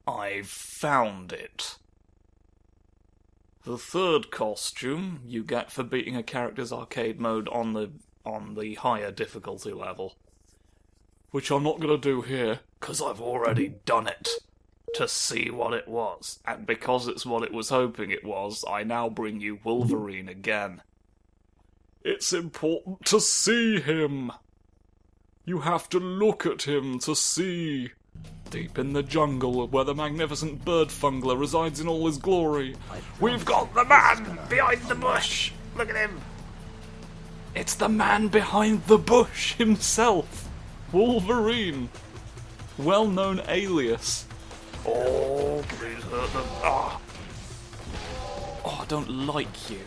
I've found it. The third costume you get for beating a character's arcade mode on the higher difficulty level. Which I'm not gonna do here, because I've already done it. To see what it was. And because it's what it was hoping it was, I now bring you Wolverine again. It's important to see him. You have to look at him to see. Deep in the jungle, where the magnificent bird fungler resides in all his glory, we've got the man behind the bush! Look at him! It's the man behind the bush himself! Wolverine! Well-known alias. Oh, please hurt them. Ah. Oh, I don't like you.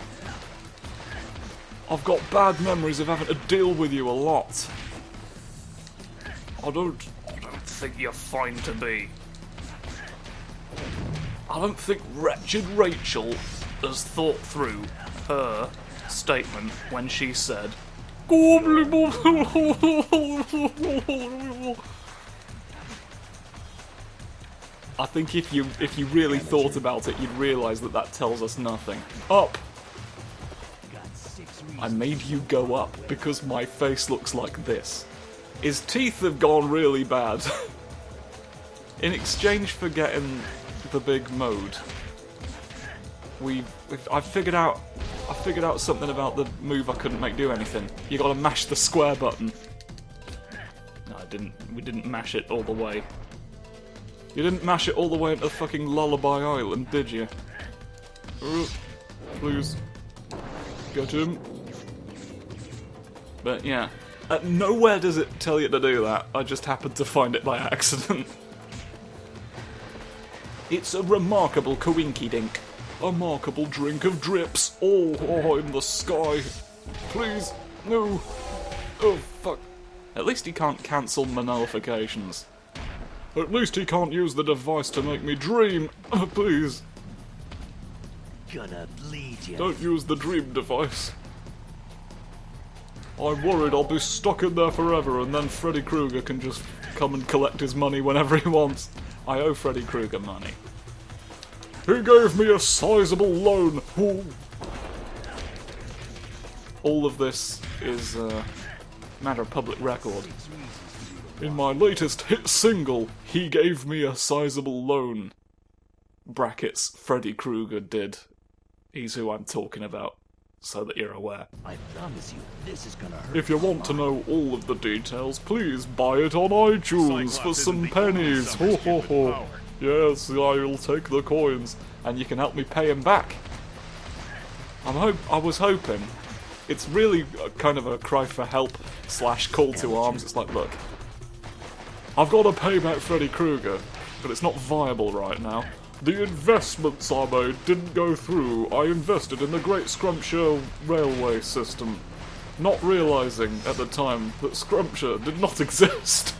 I've got bad memories of having to deal with you a lot. I don't think you're fine to be. I don't think wretched Rachel has thought through her statement when she said, I think if you really thought about it, you'd realise that tells us nothing. Up! I made you go up because my face looks like this. His teeth have gone really bad. In exchange for getting the big mode, I figured out something about the move I couldn't make do anything. You gotta mash the square button. No, I didn't. We didn't mash it all the way. You didn't mash it all the way into fucking Lullaby Island, did you? Please. Get him. But yeah. Nowhere does it tell you to do that. I just happened to find it by accident. It's a remarkable coinky-dink. A remarkable drink of drips. Oh, in the sky. Please. No. Oh, fuck. At least he can't cancel my notifications. At least he can't use the device to make me dream. Please. Gonna bleed you. Don't use the dream device. I'm worried I'll be stuck in there forever and then Freddy Krueger can just come and collect his money whenever he wants. I owe Freddy Krueger money. He gave me a sizable loan. Ooh. All of this is a matter of public record. In my latest hit single, he gave me a sizable loan. Brackets, Freddy Krueger did. He's who I'm talking about. So that you're aware. I promise you, this is gonna hurt. If you want to know all of the details, please buy it on iTunes for some pennies. Ho ho ho. Yes, I'll take the coins, and you can help me pay him back. I was hoping. It's really kind of a cry for help / call to arms. It's like, look, I've got to pay back Freddy Krueger, but it's not viable right now. The investments I made didn't go through. I invested in the Great Scrumpshire railway system, not realising at the time that Scrumpshire did not exist.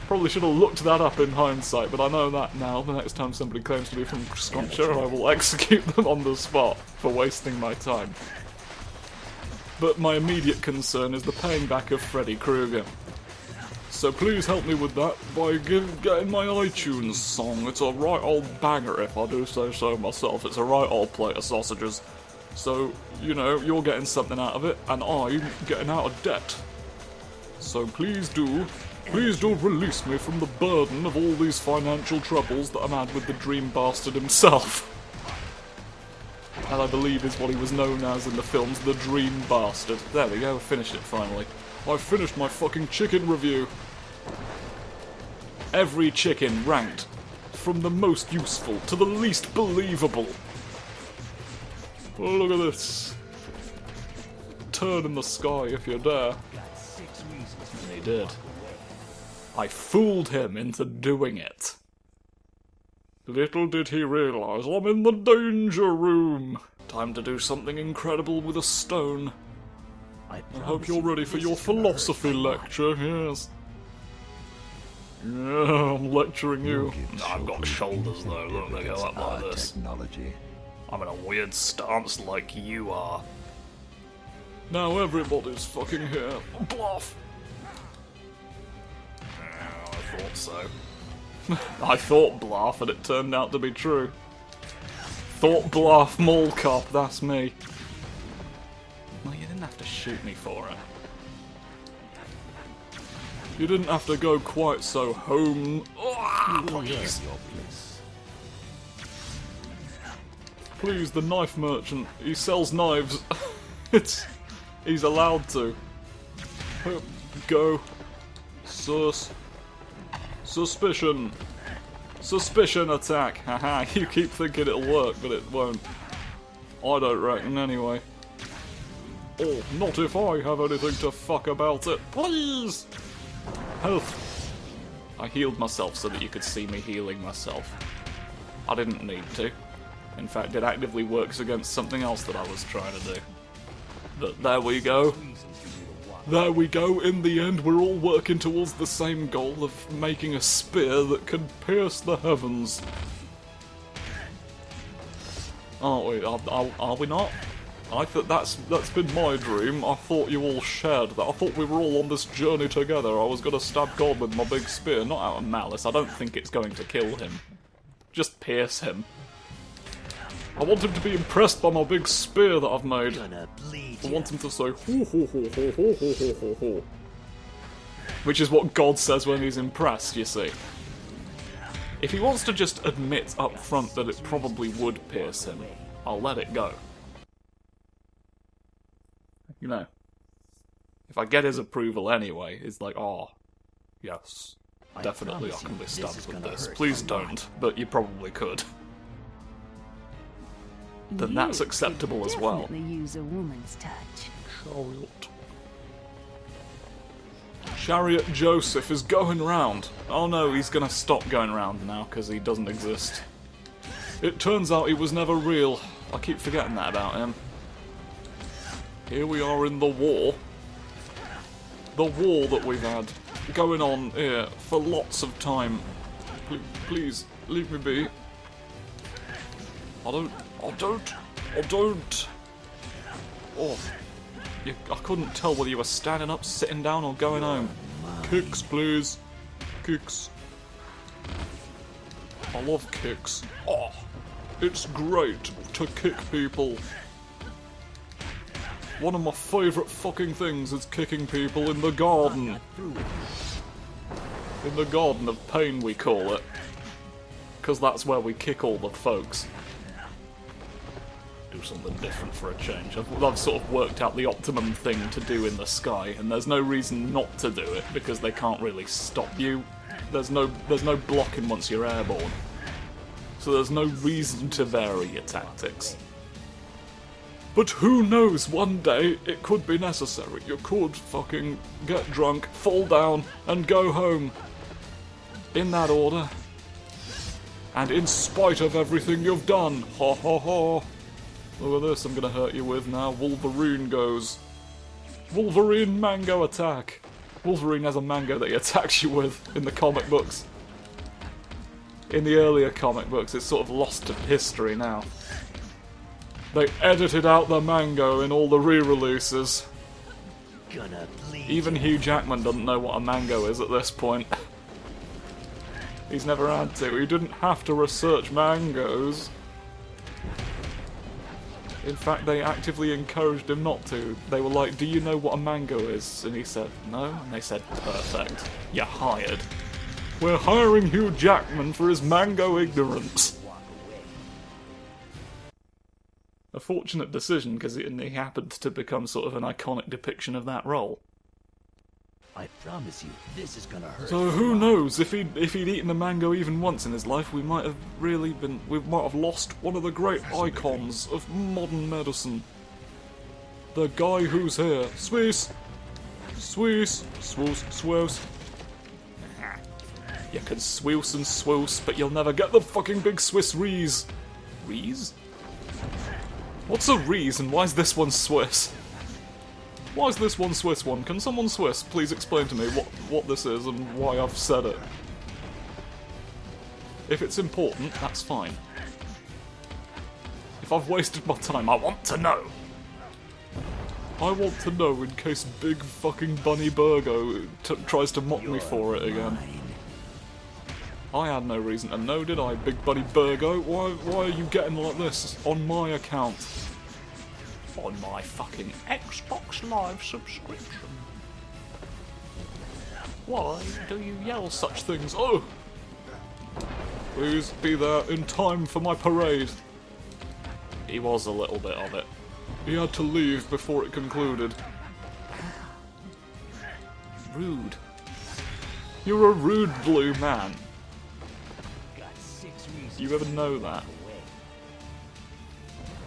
Probably should have looked that up in hindsight, but I know that now. The next time somebody claims to be from Scrumpshire, I will execute them on the spot for wasting my time. But my immediate concern is the paying back of Freddy Krueger. So please help me with that by getting my iTunes song. It's a right old banger, if I do say so myself. It's a right old plate of sausages. So, you know, you're getting something out of it, and I'm getting out of debt. So please do release me from the burden of all these financial troubles that I'm had with the dream bastard himself. And I believe is what he was known as in the films, the Dream Bastard. There we go, finished it finally. I finished my fucking chicken review. Every chicken ranked from the most useful to the least believable. Oh, look at this. Turn in the sky if you dare. And he did. I fooled him into doing it. Little did he realise I'm in the danger room. Time to do something incredible with a stone. I hope you're ready for your philosophy lecture, yes. Yeah, I'm lecturing you. I've got shoulders though, look, they go up like this. Technology. I'm in a weird stance like you are. Now everybody's fucking here. Bluff! I thought so. I thought Blarf, and it turned out to be true. Thought Blarf Mall Cop, that's me. Well, you didn't have to shoot me for it. You didn't have to go quite so home. Oh, please. Please, the knife merchant. He sells knives. He's allowed to. Go. Suspicion. Suspicion attack. Haha, you keep thinking it'll work, but it won't. I don't reckon anyway. Oh, not if I have anything to fuck about it. Please! Health. I healed myself so that you could see me healing myself. I didn't need to. In fact, it actively works against something else that I was trying to do. But there we go. There we go, in the end we're all working towards the same goal of making a spear that can pierce the heavens. Aren't we? Are we not? I thought that's been my dream. I thought you all shared that. I thought we were all on this journey together. I was gonna stab God with my big spear, not out of malice. I don't think it's going to kill him. Just pierce him. I want him to be impressed by my big spear that I've made. I want him to say, ho ho ho ho ho ho ho ho ho. Which is what God says when he's impressed, you see. If he wants to just admit up front that it probably would pierce him, I'll let it go. You know. If I get his approval anyway, it's like, oh, yes, definitely I can be stabbed with this. Please don't, but you probably could. Then that's acceptable as well. Use a woman's touch. Chariot. Chariot Joseph is going round. Oh no, he's gonna stop going round now because he doesn't exist. It turns out he was never real. I keep forgetting that about him. Here we are in the war. The war that we've had going on here for lots of time. Please, leave me be. I don't. Oh, I couldn't tell whether you were standing up, sitting down, or going home. Kicks, please. Kicks. I love kicks. Oh, it's great to kick people. One of my favourite fucking things is kicking people in the garden. In the Garden of Pain, we call it. Because that's where we kick all the folks. Do something different for a change. I've sort of worked out the optimum thing to do in the sky, and there's no reason not to do it because they can't really stop you. There's no blocking once you're airborne, so there's no reason to vary your tactics. But who knows? One day it could be necessary. You could fucking get drunk, fall down, and go home. In that order. And in spite of everything you've done. Ha ha ha. Look at this, I'm gonna hurt you with now. Wolverine goes. Wolverine mango attack. Wolverine has a mango that he attacks you with in the comic books. In the earlier comic books, it's sort of lost to history now. They edited out the mango in all the re-releases. Even Hugh Jackman doesn't know what a mango is at this point. He's never had to. He didn't have to research mangoes. In fact, they actively encouraged him not to. They were like, do you know what a mango is? And he said, no. And they said, perfect. You're hired. We're hiring Hugh Jackman for his mango ignorance. A fortunate decision, because he happened to become sort of an iconic depiction of that role. I promise you, this is gonna hurt. So who knows? If he'd eaten a mango even once in his life, we might have lost one of the great icons of modern medicine. The guy who's here. Swiss! Swiss! Swoos! Swoos! You can swoos and swoos, but you'll never get the fucking big Swiss Rees. Rees? What's a Rees and why is this one Swiss? Why is this one Swiss one? Can someone Swiss please explain to me what this is and why I've said it? If it's important, that's fine. If I've wasted my time, I want to know! I want to know in case big fucking Bunny Burgo tries to mock me for it again. I had no reason to know, did I, Big Buddy Burgo? Why are you getting like this on my account? On my fucking Xbox Live subscription. Why do you yell such things? Oh! Please be there in time for my parade. He was a little bit of it. He had to leave before it concluded. Rude. You're a rude blue man. Do you ever know that?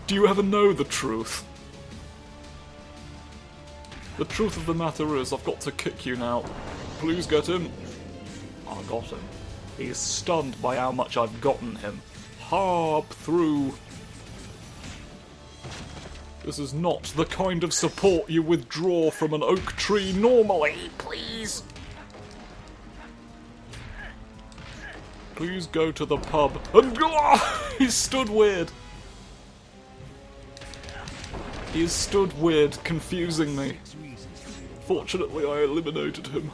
Do you ever know the truth? The truth of the matter is, I've got to kick you now. Please get him. I got him. He is stunned by how much I've gotten him. Harp through. This is not the kind of support you withdraw from an oak tree normally, please. Please go to the pub and he stood weird. He stood weird, confusing me. Fortunately, I eliminated him.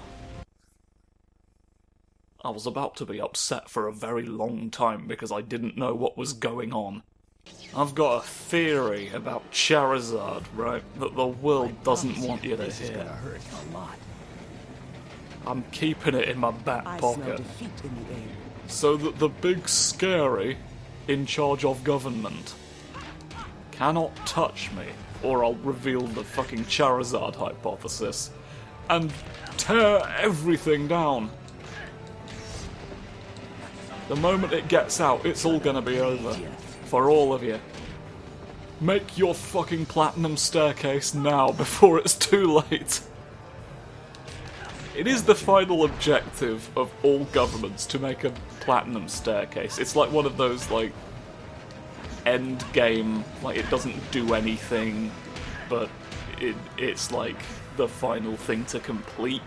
I was about to be upset for a very long time because I didn't know what was going on. I've got a theory about Charizard, right, that the world doesn't want you to hear. I'm keeping it in my back pocket. So that the big scary in charge of government cannot touch me, or I'll reveal the fucking Charizard hypothesis and tear everything down. The moment it gets out, it's all gonna be over. For all of you. Make your fucking platinum staircase now before it's too late. It is the final objective of all governments to make a platinum staircase. It's like one of those, like, end game, like it doesn't do anything, but it's like the final thing to complete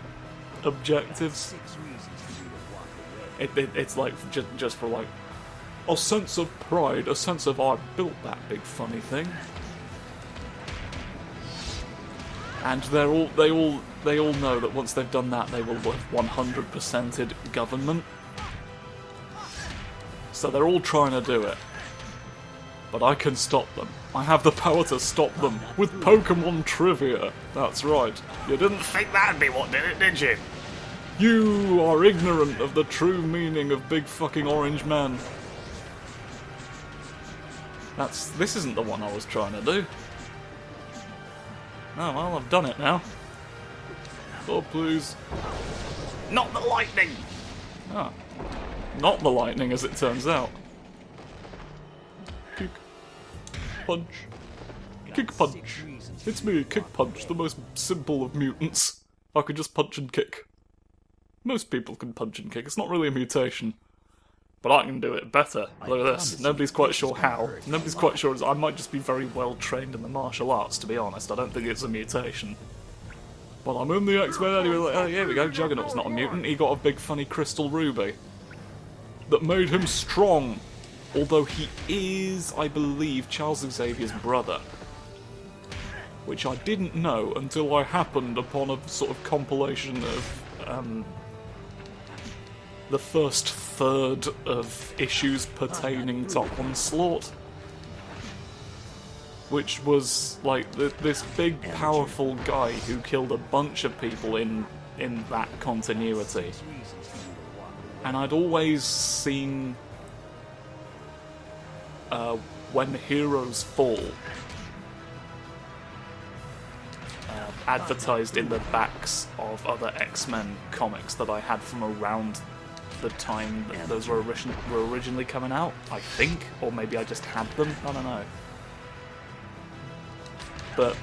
objectives. It's like just for like a sense of pride, a sense of I built that big funny thing. And they all know that once they've done that, they will have 100%ed government. So they're all trying to do it. But I can stop them. I have the power to stop them with Pokemon trivia. That's right. You didn't think that'd be what did it, did you? You are ignorant of the true meaning of big fucking orange man. This isn't the one I was trying to do. Oh well, I've done it now. Oh please. Not the lightning! Ah. Not the lightning, as it turns out. Kick. Punch. Kick punch. It's me, Kick Punch, the most simple of mutants. I could just punch and kick. Most people can punch and kick, it's not really a mutation. But I can do it better. Look at this. Nobody's quite sure how. Nobody's quite sure. I might just be very well trained in the martial arts, to be honest. I don't think it's a mutation. But I'm in the X-Men anyway. Like, oh, here we go. Juggernaut's not a mutant. He got a big funny crystal ruby that made him strong. Although he is, I believe, Charles Xavier's brother. Which I didn't know until I happened upon a sort of compilation of the first third of issues pertaining to Onslaught, which was like this big powerful guy who killed a bunch of people in that continuity. And I'd always seen When Heroes Fall advertised in the backs of other X-Men comics that I had from around the time that those were originally coming out, I think, or maybe I just had them, I don't know. But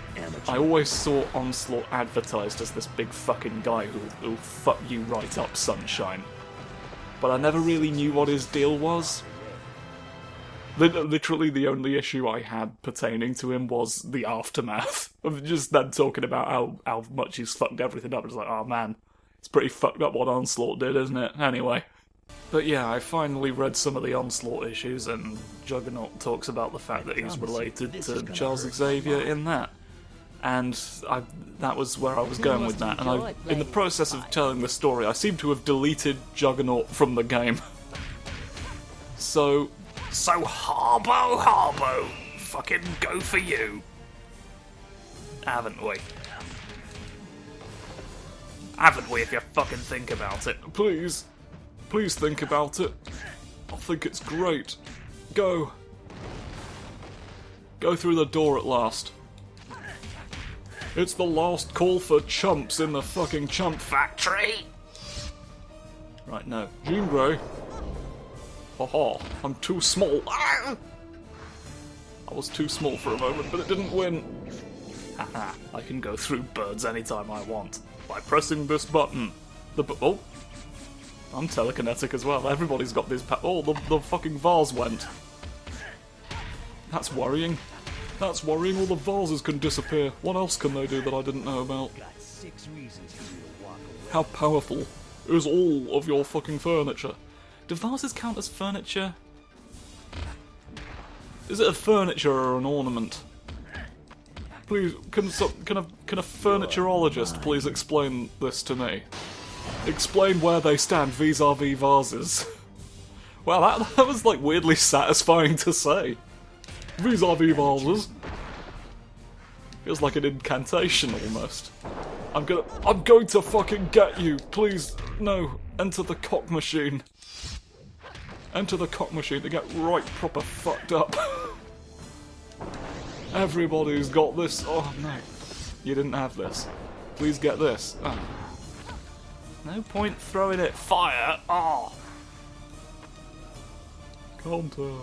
I always saw Onslaught advertised as this big fucking guy who'll fuck you right up, sunshine. But I never really knew what his deal was. Literally the only issue I had pertaining to him was the aftermath of just them talking about how much he's fucked everything up. It's like, oh man, it's pretty fucked up what Onslaught did, isn't it? Anyway. But yeah, I finally read some of the Onslaught issues, and Juggernaut talks about the fact that he's related to Charles Xavier in that. And that was where I was going with that. And in the process of telling the story, I seem to have deleted Juggernaut from the game. So Harbo, fucking go for you. Haven't we? Haven't we, if you fucking think about it? Please. Please think about it. I think it's great. Go. Go through the door at last. It's the last call for chumps in the fucking chump factory. Right, no. Jean Grey. Haha, I'm too small. Ah! I was too small for a moment, but it didn't win. Haha, I can go through birds anytime I want by pressing this button. Oh, I'm telekinetic as well. Everybody's got this. Oh, the fucking vase went. That's worrying. That's worrying. All the vases can disappear. What else can they do that I didn't know about? How powerful is all of your fucking furniture? Do vases count as furniture? Is it a furniture or an ornament? Please, can a furniturologist please explain this to me? Explain where they stand vis-a-vis vases. Well, that was like weirdly satisfying to say. Vis-a-vis vases. Feels like an incantation almost. I'm going to fucking get you. Please, no. Enter the cock machine. Enter the cock machine to get right proper fucked up. Everybody's got this. Oh no. You didn't have this. Please get this. Oh. No point throwing it. Fire! Oh! Counter.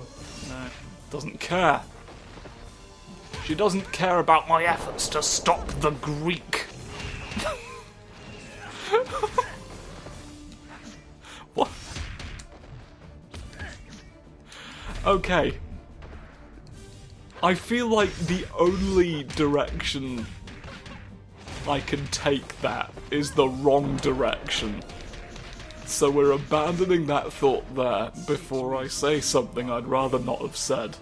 No. Doesn't care. She doesn't care about my efforts to stop the Greek. What? Okay. I feel like the only direction I can take that is the wrong direction. So we're abandoning that thought there before I say something I'd rather not have said.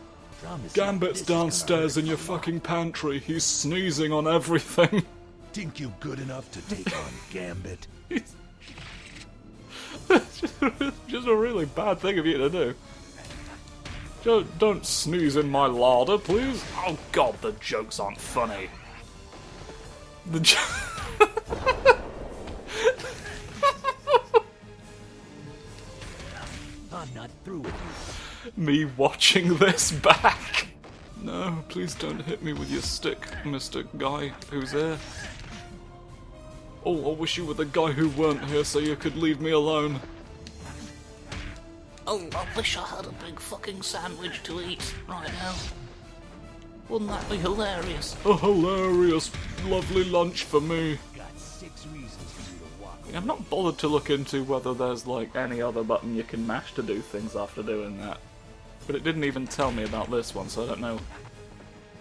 Gambit's downstairs in your fucking pantry. He's sneezing on everything. Think you good enough to take on Gambit? Just a really bad thing of you to do. Don't sneeze in my larder, please. Oh god, the jokes aren't funny. I'm not through with you. Me watching this back. No, please don't hit me with your stick, Mr. Guy who's here. Oh, I wish you were the guy who weren't here so you could leave me alone. Oh, I wish I had a big fucking sandwich to eat right now. Wouldn't that be hilarious? A hilarious, lovely lunch for me. Got 6 reasons for you to walk away. I'm not bothered to look into whether there's like any other button you can mash to do things after doing that. But it didn't even tell me about this one, so I don't know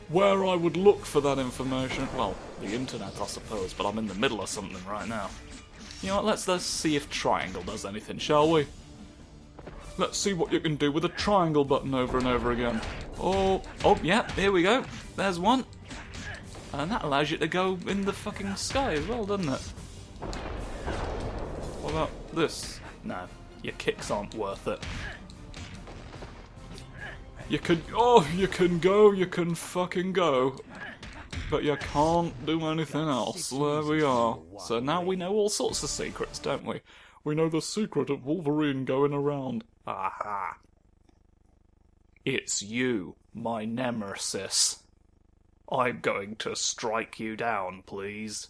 where I would look for that information. Well, the internet, I suppose, but I'm in the middle of something right now. You know what, let's see if triangle does anything, shall we? Let's see what you can do with a triangle button over and over again. Oh, yeah, here we go. There's one. And that allows you to go in the fucking sky as well, doesn't it? What about this? No, your kicks aren't worth it. You can go, you can fucking go. But you can't do anything else. There we are. So now we know all sorts of secrets, don't we? We know the secret of Wolverine going around. Aha. It's you, my nemesis. I'm going to strike you down, please.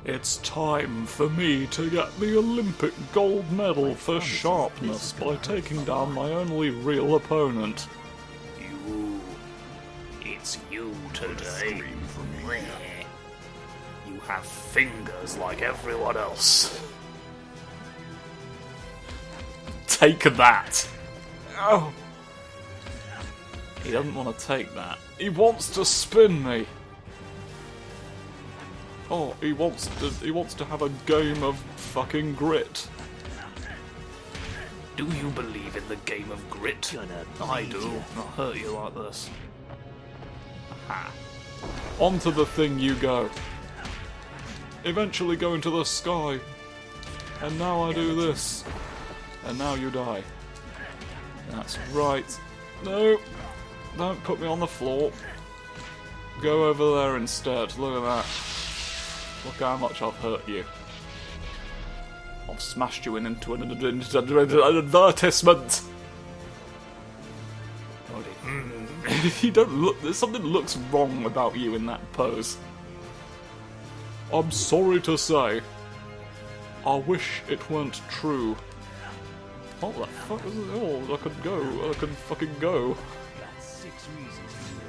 It's time for me to get the Olympic gold medal for sharpness by taking down my only real opponent. It's you today. You have fingers like everyone else. Take that. Oh. He doesn't want to take that. He wants to spin me. Oh, he wants to have a game of fucking grit. Do you believe in the game of grit? I do. I'll hurt you like this. Aha. Onto the thing you go. Eventually go into the sky. And now I do this. And now you die. That's right. No! Don't put me on the floor. Go over there instead. Look at that. Look how much I've hurt you. I've smashed you into an advertisement! You don't look... Something looks wrong about you in that pose. I'm sorry to say. I wish it weren't true. Oh, the fuck is it? Oh, I could go. I could fucking go.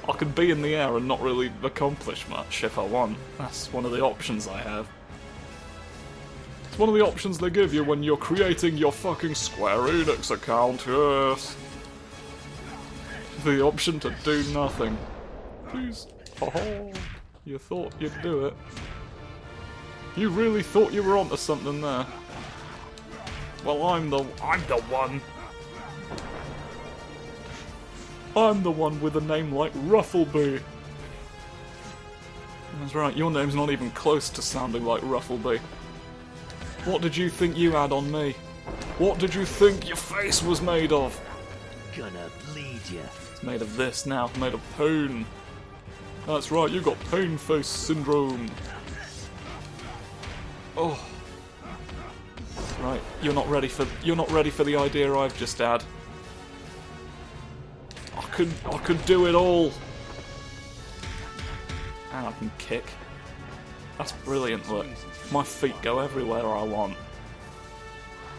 I could be in the air and not really accomplish much if I want. That's one of the options I have. It's one of the options they give you when you're creating your fucking Square Enix account, yes. The option to do nothing. Please. Oh, you thought you'd do it. You really thought you were onto something there. Well, I'm the one. I'm the one with a name like Ruffleby. That's right, your name's not even close to sounding like Ruffleby. What did you think you had on me? What did you think your face was made of? Gonna bleed ya. It's made of this now, made of pain. That's right, you got pain face syndrome. Oh. Right, you're not ready for the idea I've just had. I could do it all. And I can kick. That's brilliant, look. My feet go everywhere I want.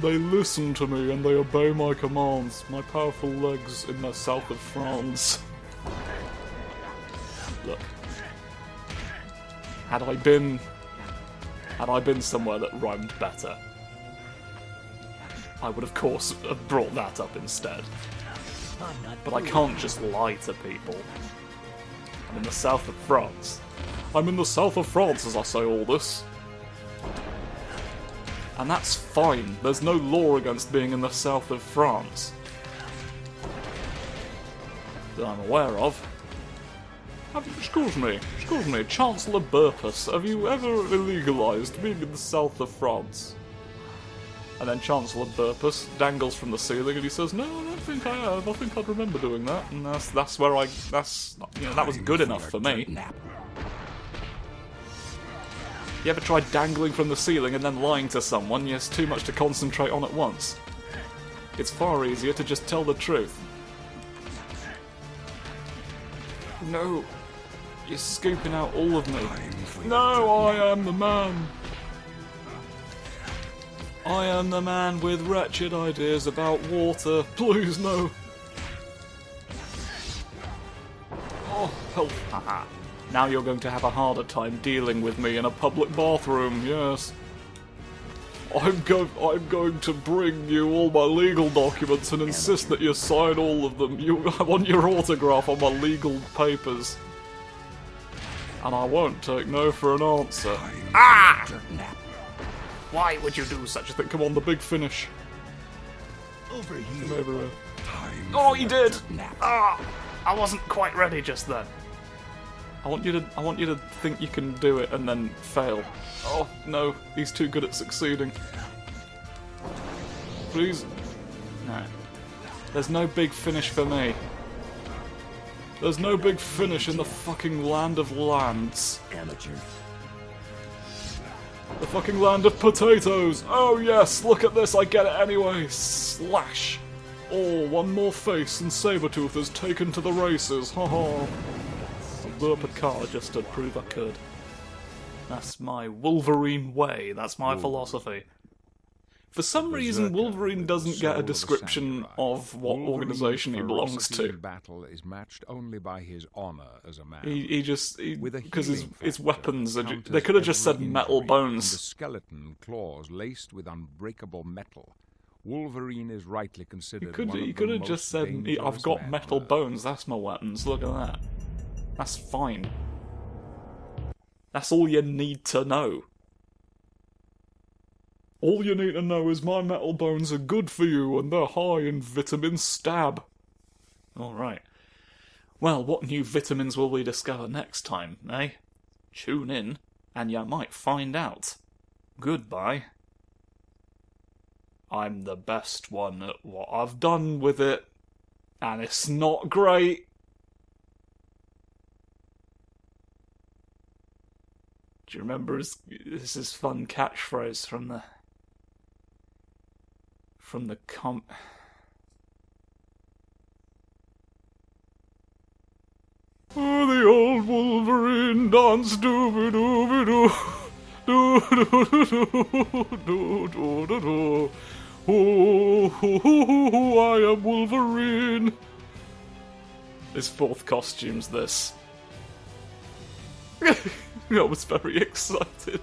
They listen to me and they obey my commands. My powerful legs in the south of France. Look. Had I been somewhere that rhymed better, I would of course have brought that up instead. But I can't just lie to people. I'm in the south of France. I'm in the south of France as I say all this. And that's fine. There's no law against being in the south of France that I'm aware of. Excuse me, Chancellor Burpus, have you ever illegalised being in the south of France? And then Chancellor Burpus dangles from the ceiling and he says, "No, I don't think I have. I think I'd remember doing that." And that was good enough for me. You ever tried dangling from the ceiling and then lying to someone? It's too much to concentrate on at once. It's far easier to just tell the truth. No. You're scooping out all of me. No, I am the man. I am the man with wretched ideas about water. Please, no. Oh, help. Haha. Now you're going to have a harder time dealing with me in a public bathroom, yes. I'm going to bring you all my legal documents and insist that you sign all of them. I want your autograph on my legal papers. And I won't take no for an answer. Ah! Why would you do such a thing? Come on, the big finish. Over here. Come over here. Oh, you did! Ah! I wasn't quite ready just then. I want you to think you can do it and then fail. Oh, no, he's too good at succeeding. Please. No. There's no big finish for me. There's no big finish in the fucking land of lands. Amateur. The fucking land of potatoes! Oh yes, look at this, I get it anyway! Slash! Oh, one more face and Sabretooth is taken to the races, haha! I blew up a car just to prove I could. That's my Wolverine way, that's my philosophy. For some reason, Wolverine doesn't get a description of what organisation he belongs to. Battle is matched only by his honor as a man. Because his weapons are they could have just said metal bones. The skeleton claws laced with unbreakable metal. Wolverine is rightly considered. He could have just said, "I've got metal bones. That's my weapons. Look at that. That's fine. That's all you need to know." All you need to know is my metal bones are good for you and they're high in vitamin stab. Alright. Well, what new vitamins will we discover next time, eh? Tune in, and you might find out. Goodbye. I'm the best one at what I've done with it. And it's not great. Do you remember his fun catchphrase from the Oh, the old Wolverine dance doo-ba-doo-ba-doo, doo-doo-doo-doo-doo-doo-doo. Oh, I am Wolverine. His fourth costume's this. I was very excited.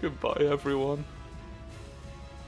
Goodbye, everyone.